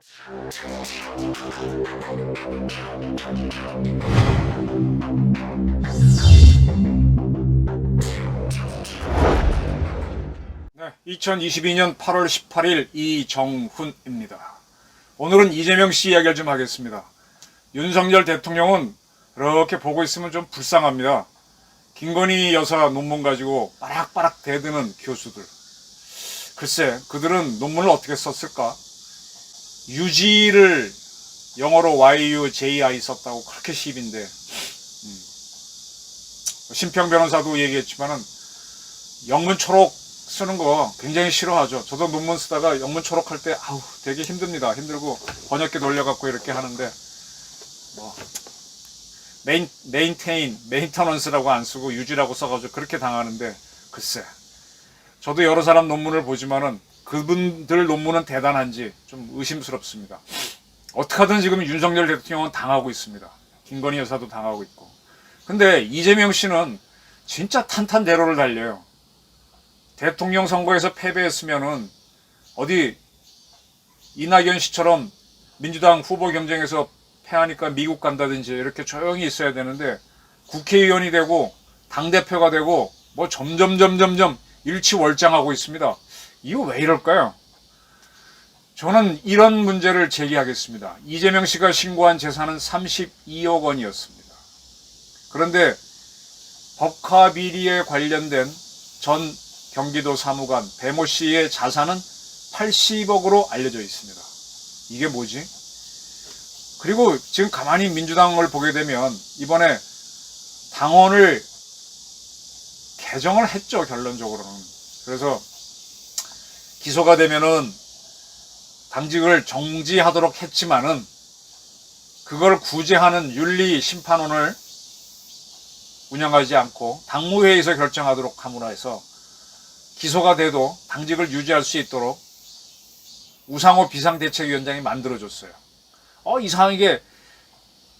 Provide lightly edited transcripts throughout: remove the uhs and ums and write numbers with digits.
네, 2022년 8월 18일 이정훈입니다. 오늘은 이재명 씨 이야기를 좀 하겠습니다. 윤석열 대통령은 이렇게 보고 있으면 좀 불쌍합니다. 김건희 여사 논문 가지고 빠락빠락 대드는 교수들. 글쎄, 그들은 논문을 어떻게 썼을까? 유지를 영어로 YUJI 썼다고 그렇게 시비인데, 심평 변호사도 얘기했지만은 영문 초록 쓰는 거 굉장히 싫어하죠. 저도 논문 쓰다가 영문 초록할 때 되게 힘듭니다. 힘들고 번역기 돌려갖고 이렇게 하는데 뭐 메인터넌스라고 안 쓰고 유지라고 써가지고 그렇게 당하는데, 글쎄, 저도 여러 사람 논문을 보지만은 그분들 논문은 대단한지 좀 의심스럽습니다. 어떻게든 지금 윤석열 대통령은 당하고 있습니다. 김건희 여사도 당하고 있고. 근데 이재명 씨는 진짜 탄탄대로를 달려요. 대통령 선거에서 패배했으면은 어디 이낙연 씨처럼 민주당 후보 경쟁에서 패하니까 미국 간다든지 이렇게 조용히 있어야 되는데, 국회의원이 되고 당대표가 되고 뭐 점점 일치월장하고 있습니다. 이거 왜 이럴까요? 저는 이런 문제를 제기하겠습니다. 이재명 씨가 신고한 재산은 32억 원이었습니다. 그런데 법카 비리에 관련된 전 경기도 사무관 배모 씨의 자산은 80억으로 알려져 있습니다. 이게 뭐지? 그리고 지금 가만히 민주당을 보게 되면 이번에 당원을 개정을 했죠, 결론적으로는. 그래서 기소가 되면은 당직을 정지하도록 했지만은 그걸 구제하는 윤리심판원을 운영하지 않고 당무회의에서 결정하도록 함으로 해서 기소가 돼도 당직을 유지할 수 있도록 우상호 비상대책위원장이 만들어줬어요. 이상하게,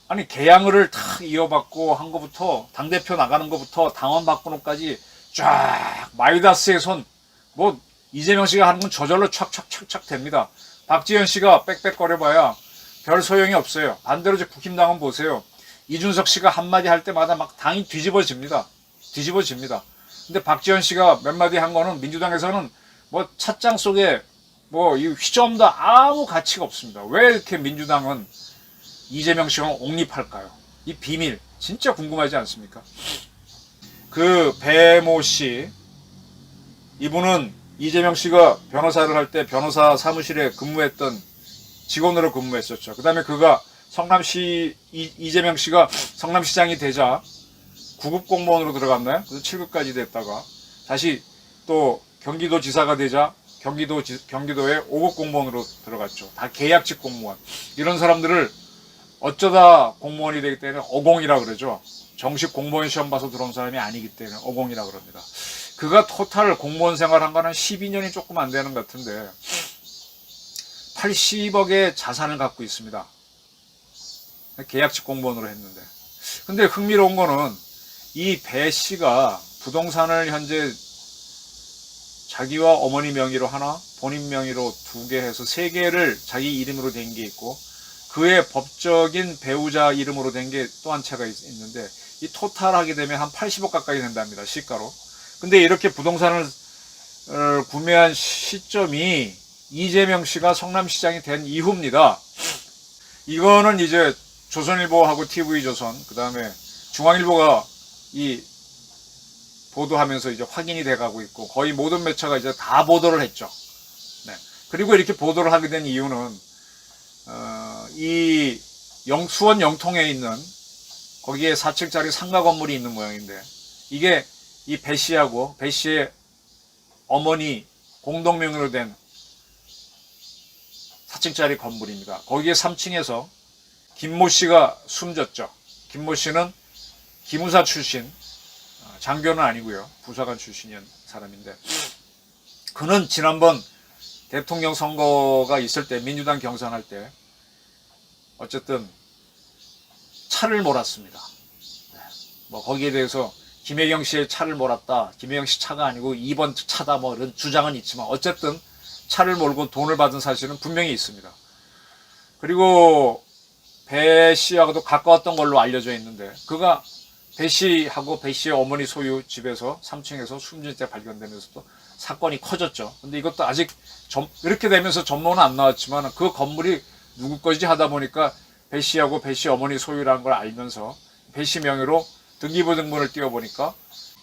아니, 개양을 다 이어받고 한 것부터, 당대표 나가는 것부터 당원 바꾸는까지 쫙 마이다스의 손, 뭐 이재명 씨가 하는 건 저절로 촥촥촥촥 됩니다. 박지현 씨가 빽빽거려봐야 별 소용이 없어요. 반대로 이제 국힘당은 보세요. 이준석 씨가 한마디 할 때마다 막 당이 뒤집어집니다. 근데 박지현 씨가 몇 마디 한 거는 민주당에서는 뭐 찻장 속에 뭐 이 휘저음도 아무 가치가 없습니다. 왜 이렇게 민주당은 이재명 씨가 옹립할까요? 이 비밀 진짜 궁금하지 않습니까? 그 배모 씨, 이분은 이재명 씨가 변호사를 할 때 변호사 사무실에 근무했던 직원으로 근무했었죠. 그 다음에 그가 성남시, 이재명 씨가 성남시장이 되자 9급 공무원으로 들어갔나요? 그래서 7급까지 됐다가 다시 또 경기도지사가 되자 경기도에 5급 공무원으로 들어갔죠. 다 계약직 공무원. 이런 사람들을 어쩌다 공무원이 되기 때문에 어공이라 그러죠. 정식 공무원 시험 봐서 들어온 사람이 아니기 때문에 어공이라 그럽니다. 그가 토탈 공무원 생활한 거는 12년이 조금 안 되는 것 같은데 80억의 자산을 갖고 있습니다. 계약직 공무원으로 했는데. 근데 흥미로운 거는 이 배 씨가 부동산을 현재 자기와 어머니 명의로 하나, 본인 명의로 2개 해서 3개를 자기 이름으로 된 게 있고, 그의 법적인 배우자 이름으로 된 게 또 한 채가 있는데, 이 토탈 하게 되면 한 80억 가까이 된답니다, 시가로. 근데 이렇게 부동산을 구매한 시점이 이재명 씨가 성남시장이 된 이후입니다. 이거는 이제 조선일보하고 TV조선, 그 다음에 중앙일보가 이 보도하면서 이제 확인이 돼가고 있고, 거의 모든 매체가 이제 다 보도를 했죠. 네. 그리고 이렇게 보도를 하게 된 이유는, 이 수원 영통에 있는 거기에 4층짜리 상가 건물이 있는 모양인데, 이게 이 배 씨하고 배 씨의 어머니 공동명의로 된 4층짜리 건물입니다. 거기에 3층에서 김모 씨가 숨졌죠. 김모 씨는 기무사 출신, 장교는 아니고요. 부사관 출신인 사람인데, 그는 지난번 대통령 선거가 있을 때, 민주당 경선할 때 어쨌든 차를 몰았습니다. 뭐 거기에 대해서 김혜경 씨의 차를 몰았다, 김혜경 씨 차가 아니고 2번 차다, 뭐 이런 주장은 있지만 어쨌든 차를 몰고 돈을 받은 사실은 분명히 있습니다. 그리고 배 씨하고도 가까웠던 걸로 알려져 있는데, 그가 배 씨하고 배 씨의 어머니 소유 집에서 3층에서 숨진 채 발견되면서도 사건이 커졌죠. 근데 이것도 아직 이렇게 되면서 전모는 안 나왔지만 그 건물이 누구 거지 하다 보니까 배 씨하고 배 씨 어머니 소유라는 걸 알면서 배 씨 명의로 등기부등본을 띄워보니까,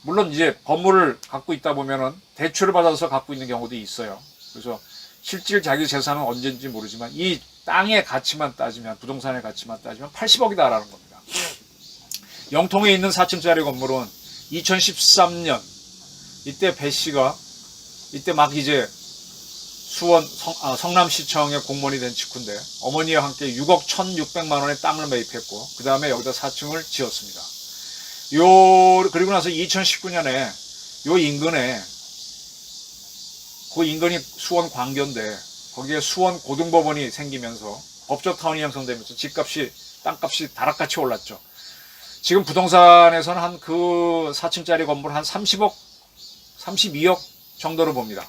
물론 이제 건물을 갖고 있다 보면은 대출을 받아서 갖고 있는 경우도 있어요. 그래서 실질 자기 재산은 언제인지 모르지만 이 땅의 가치만 따지면, 부동산의 가치만 따지면 80억이다라는 겁니다. 영통에 있는 4층짜리 건물은 2013년 이때 배 씨가 이때 막 이제 수원 성남시청의 공무원이 된 직후인데, 어머니와 함께 6억 1,600만 원의 땅을 매입했고 그 다음에 여기다 4층을 지었습니다. 그리고 나서 2019년에 요 인근에, 그 인근이 수원 광교인데 거기에 수원 고등법원이 생기면서 법조타운이 형성되면서 집값이, 땅값이 다락같이 올랐죠. 지금 부동산에서는 한 그 4층짜리 건물 한 30억, 32억 정도로 봅니다.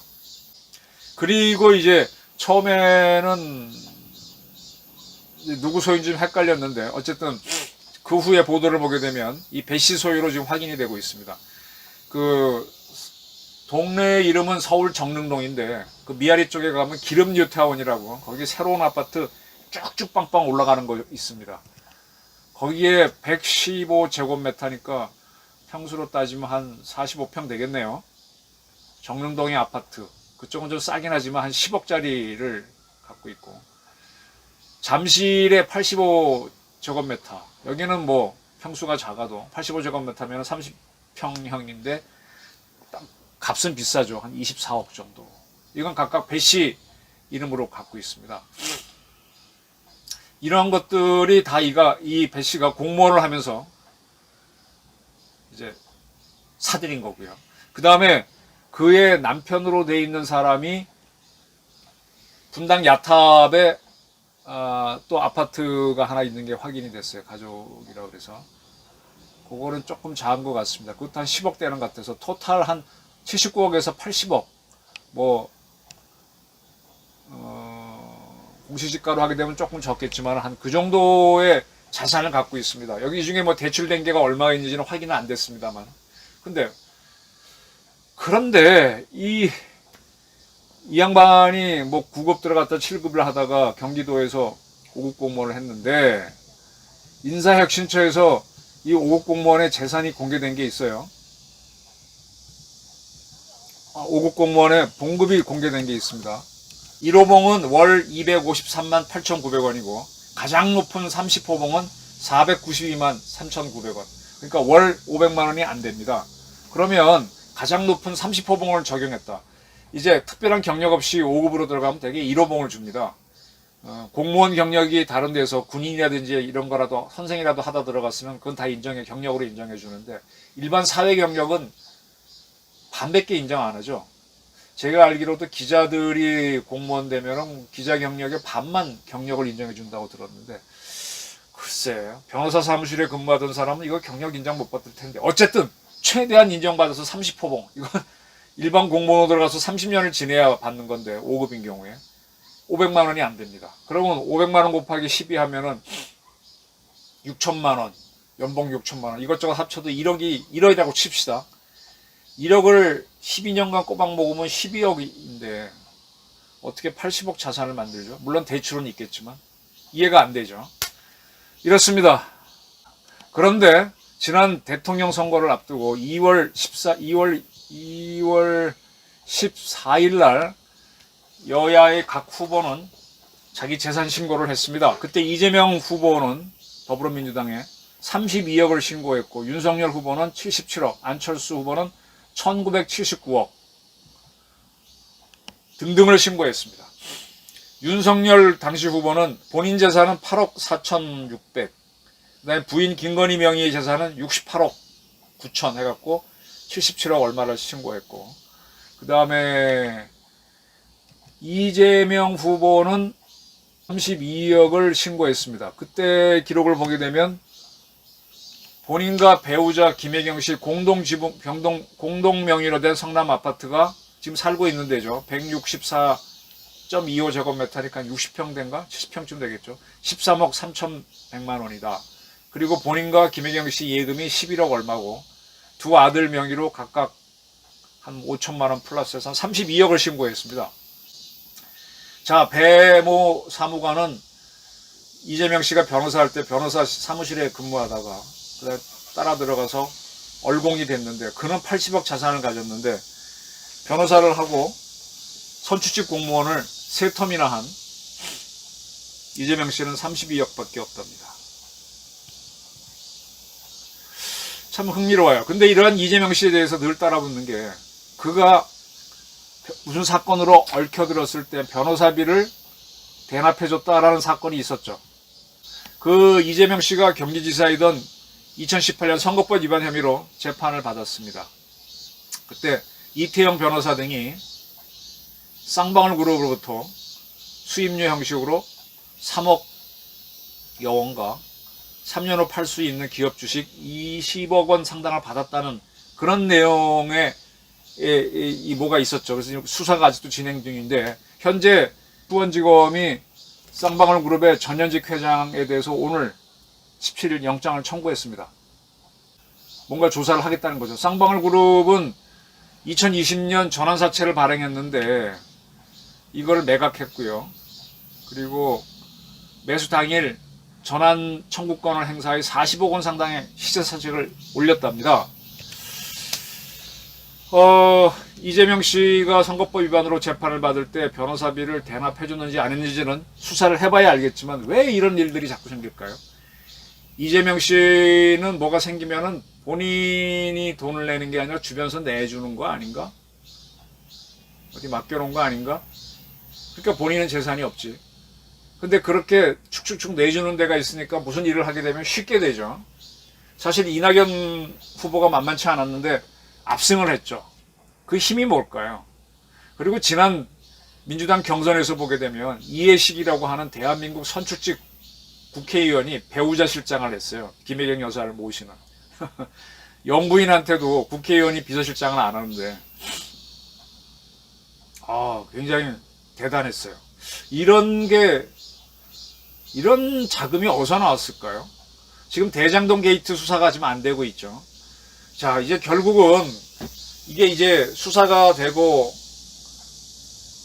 그리고 이제 처음에는 누구 소유인지 좀 헷갈렸는데, 어쨌든 그 후에 보도를 보게 되면 이 배 씨 소유로 지금 확인이 되고 있습니다. 그 동네 이름은 서울 정릉동인데 그 미아리 쪽에 가면 기름 뉴타운이라고, 거기 새로운 아파트 쭉쭉 빵빵 올라가는 거 있습니다. 거기에 115제곱미터니까 평수로 따지면 한 45평 되겠네요. 정릉동의 아파트, 그쪽은 좀 싸긴 하지만 한 10억짜리를 갖고 있고, 잠실에 85제곱미터, 여기는 뭐 평수가 작아도 85제곱미터면 30평형인데 값은 비싸죠. 한 24억 정도. 이건 각각 배 씨 이름으로 갖고 있습니다. 이런 것들이 다 이 배 씨가 공무원을 하면서 이제 사들인 거고요. 그 다음에 그의 남편으로 돼 있는 사람이 분당 야탑에 또 아파트가 하나 있는 게 확인이 됐어요. 가족이라고 그래서. 그거는 조금 작은 것 같습니다. 그것도 한 10억 되는 것 같아서 토탈 한 79억에서 80억, 뭐 공시지가로 하게 되면 조금 적겠지만 한 그 정도의 자산을 갖고 있습니다. 여기 중에 뭐 대출된 게가 얼마인지는 확인은 안 됐습니다만. 그런데 이 양반이 뭐 9급 들어갔다 7급을 하다가 경기도에서 5급 공무원을 했는데, 인사혁신처에서 이 5급 공무원의 재산이 공개된 게 있어요. 5급 공무원의 봉급이 공개된 게 있습니다. 1호봉은 월 253만 8,900원이고 가장 높은 30호봉은 492만 3,900원. 그러니까 월 500만 원이 안 됩니다. 그러면 가장 높은 30호봉을 적용했다. 이제 특별한 경력 없이 5급으로 들어가면 되게 1호봉을 줍니다. 공무원 경력이 다른 데서 군인이라든지 이런 거라도 선생이라도 하다 들어갔으면 그건 다 경력으로 인정해 주는데, 일반 사회 경력은 반밖에 인정 안 하죠. 제가 알기로도 기자들이 공무원 되면 기자 경력의 반만 경력을 인정해 준다고 들었는데, 글쎄, 변호사 사무실에 근무하던 사람은 이거 경력 인정 못 받을 텐데, 어쨌든 최대한 인정받아서 30호봉, 이건 일반 공무원으로 들어가서 30년을 지내야 받는 건데 5급인 경우에 500만 원이 안 됩니다. 그러면 500만 원 곱하기 12 하면은 6천만 원, 연봉 6천만 원, 이것저것 합쳐도 1억이라고 칩시다. 1억을 12년간 꼬박 먹으면 12억인데 어떻게 80억 자산을 만들죠? 물론 대출은 있겠지만 이해가 안 되죠. 이렇습니다. 그런데 지난 대통령 선거를 앞두고 2월 14일 날 여야의 각 후보는 자기 재산 신고를 했습니다. 그때 이재명 후보는 더불어민주당에 32억을 신고했고, 윤석열 후보는 77억, 안철수 후보는 1979억 등등을 신고했습니다. 윤석열 당시 후보는 본인 재산은 8억 4,600, 그 다음에 부인 김건희 명의의 재산은 68억 9천 해갖고 77억 얼마를 신고했고, 그 다음에 이재명 후보는 32억을 신고했습니다. 그때 기록을 보게 되면 본인과 배우자 김혜경 씨 공동 명의로 된 성남 아파트가 지금 살고 있는 데죠. 164 10.25제곱미터니까 60평 된가? 70평쯤 되겠죠. 13억 3,100만 원이다. 그리고 본인과 김혜경 씨 예금이 11억 얼마고 두 아들 명의로 각각 한 5천만 원 플러스해서 한 32억을 신고했습니다. 자, 배모 사무관은 이재명 씨가 변호사 할 때 변호사 사무실에 근무하다가 따라 들어가서 얼공이 됐는데 그는 80억 자산을 가졌는데 변호사를 하고 선출직 공무원을 3텀이나 한 이재명 씨는 32억밖에 없답니다. 참 흥미로워요. 근데 이러한 이재명 씨에 대해서 늘 따라붙는 게 그가 무슨 사건으로 얽혀들었을 때 변호사비를 대납해줬다라는 사건이 있었죠. 그 이재명 씨가 경기지사이던 2018년 선거법 위반 혐의로 재판을 받았습니다. 그때 이태영 변호사 등이 쌍방울 그룹으로부터 수임료 형식으로 3억 여원과 3년 후 팔 수 있는 기업 주식 20억 원 상당을 받았다는 그런 내용의 뭐가 있었죠. 그래서 수사가 아직도 진행 중인데 현재 수원지검이 쌍방울 그룹의 전현직 회장에 대해서 오늘 17일 영장을 청구했습니다. 뭔가 조사를 하겠다는 거죠. 쌍방울 그룹은 2020년 전환사채를 발행했는데 이거를 매각했고요. 그리고 매수 당일 전환 청구권을 행사해 40억 원 상당의 시세차익을 올렸답니다. 이재명 씨가 선거법 위반으로 재판을 받을 때 변호사비를 대납해줬는지 안 했는지는 수사를 해봐야 알겠지만 왜 이런 일들이 자꾸 생길까요? 이재명 씨는 뭐가 생기면은 본인이 돈을 내는 게 아니라 주변에서 내주는 거 아닌가? 어디 맡겨놓은 거 아닌가? 그러니까 본인은 재산이 없지. 근데 그렇게 축축축 내주는 데가 있으니까 무슨 일을 하게 되면 쉽게 되죠. 사실 이낙연 후보가 만만치 않았는데 압승을 했죠. 그 힘이 뭘까요? 그리고 지난 민주당 경선에서 보게 되면 이해식이라고 하는 대한민국 선출직 국회의원이 배우자 실장을 했어요. 김혜경 여사를 모시는. 영부인한테도 국회의원이 비서실장을 안 하는데 굉장히 대단했어요. 이런 자금이 어디서 나왔을까요? 지금 대장동 게이트 수사가 지금 안 되고 있죠. 자, 이제 결국은 이게 이제 수사가 되고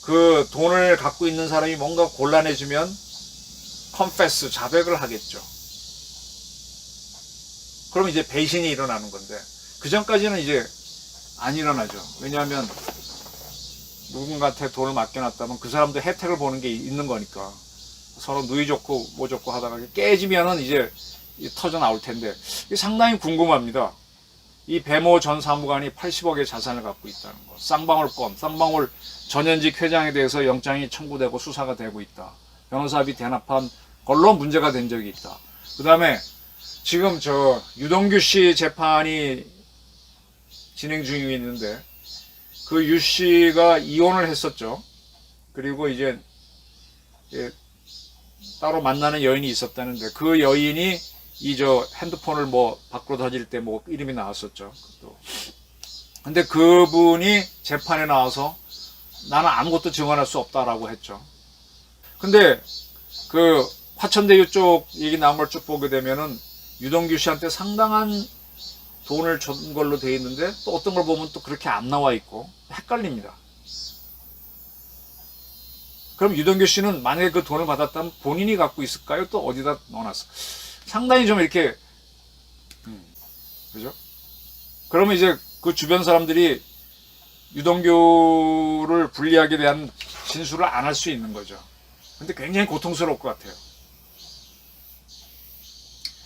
그 돈을 갖고 있는 사람이 뭔가 곤란해지면 컨페스, 자백을 하겠죠. 그럼 이제 배신이 일어나는 건데 그 전까지는 이제 안 일어나죠. 왜냐하면 누군가한테 돈을 맡겨놨다면 그 사람도 혜택을 보는 게 있는 거니까 서로 누이 좋고 뭐 좋고 하다가 깨지면은 이제 터져 나올 텐데 상당히 궁금합니다. 이 배모 전 사무관이 80억의 자산을 갖고 있다는 거, 쌍방울권, 쌍방울 전현직 회장에 대해서 영장이 청구되고 수사가 되고 있다. 변호사비 대납한 걸로 문제가 된 적이 있다. 그 다음에 지금 유동규 씨 재판이 진행 중에 있는데 그 유 씨가 이혼을 했었죠. 그리고 이제 따로 만나는 여인이 있었다는데 그 여인이 핸드폰을 밖으로 던질 때 이름이 나왔었죠. 근데 그분이 재판에 나와서 나는 아무것도 증언할 수 없다라고 했죠. 근데 그 화천대유 쪽 얘기 나온 걸 쭉 보게 되면은 유동규 씨한테 상당한 돈을 준 걸로 돼 있는데 또 어떤 걸 보면 또 그렇게 안 나와 있고 헷갈립니다. 그럼 유동규 씨는 만약에 그 돈을 받았다면 본인이 갖고 있을까요? 또 어디다 넣어놨어? 상당히 좀 이렇게 그죠? 그러면 이제 그 주변 사람들이 유동규를 불리하게 대한 진술을 안 할 수 있는 거죠. 근데 굉장히 고통스러울 것 같아요.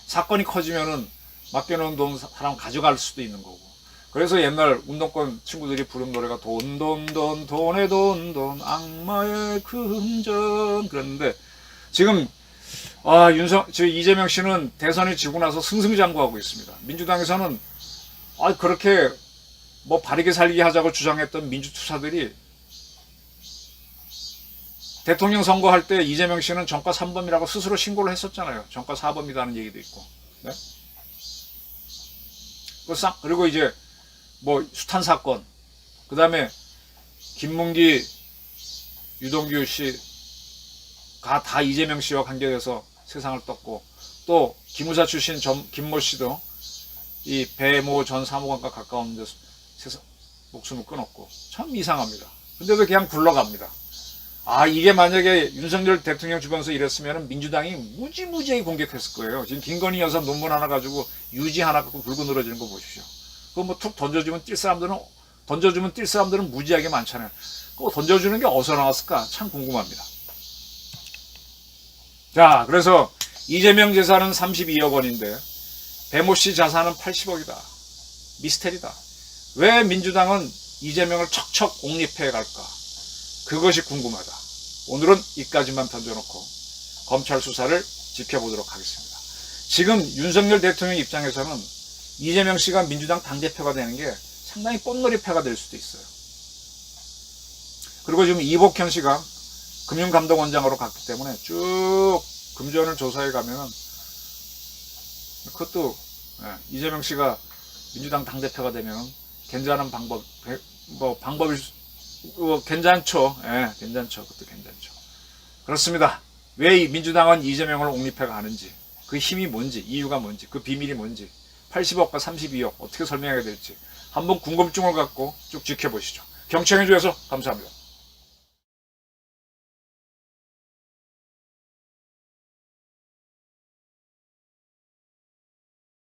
사건이 커지면은 맡겨놓은 돈 사람 가져갈 수도 있는 거고. 그래서 옛날 운동권 친구들이 부른 노래가 돈의 돈 악마의 금전 그랬는데 지금 이재명 씨는 대선에 지고 나서 승승장구하고 있습니다. 민주당에서는 그렇게 바르게 살게 하자고 주장했던 민주투사들이 대통령 선거할 때 이재명 씨는 정가 3범이라고 스스로 신고를 했었잖아요. 정가 4범이라는 얘기도 있고. 네? 그리고 이제 숱한 사건, 그 다음에 김문기 유동규 씨가 다 이재명 씨와 관계돼서 세상을 떴고, 또 기무사 출신 김모 씨도 이 배모 전 사무관과 가까운 데서 세상 목숨을 끊었고, 참 이상합니다. 근데도 그냥 굴러갑니다. 아, 이게 만약에 윤석열 대통령 주변에서 이랬으면 민주당이 무지무지하게 공격했을 거예요. 지금 김건희 여사 논문 하나 가지고 유지 하나 갖고 불고 늘어지는 거 보십시오. 그거 뭐 툭 던져주면 뛸 사람들은 무지하게 많잖아요. 그거 던져주는 게 어디서 나왔을까? 참 궁금합니다. 자, 그래서 이재명 재산은 32억 원인데 배모 씨 자산은 80억이다. 미스테리다. 왜 민주당은 이재명을 척척 옹립해 갈까? 그것이 궁금하다. 오늘은 이까지만 던져놓고 검찰 수사를 지켜보도록 하겠습니다. 지금 윤석열 대통령 입장에서는 이재명 씨가 민주당 당대표가 되는 게 상당히 꽃놀이패가 될 수도 있어요. 그리고 지금 이복현 씨가 금융감독원장으로 갔기 때문에 쭉 금전을 조사해 가면은 그것도 이재명 씨가 민주당 당대표가 되면 괜찮은 방법이 괜찮죠. 괜찮죠. 그것도 괜찮죠. 그렇습니다. 왜 민주당은 이재명을 옹립해 가는지, 그 힘이 뭔지, 이유가 뭔지, 그 비밀이 뭔지, 80억과 32억 어떻게 설명해야 될지 한번 궁금증을 갖고 쭉 지켜보시죠. 경청해 주셔서 감사합니다.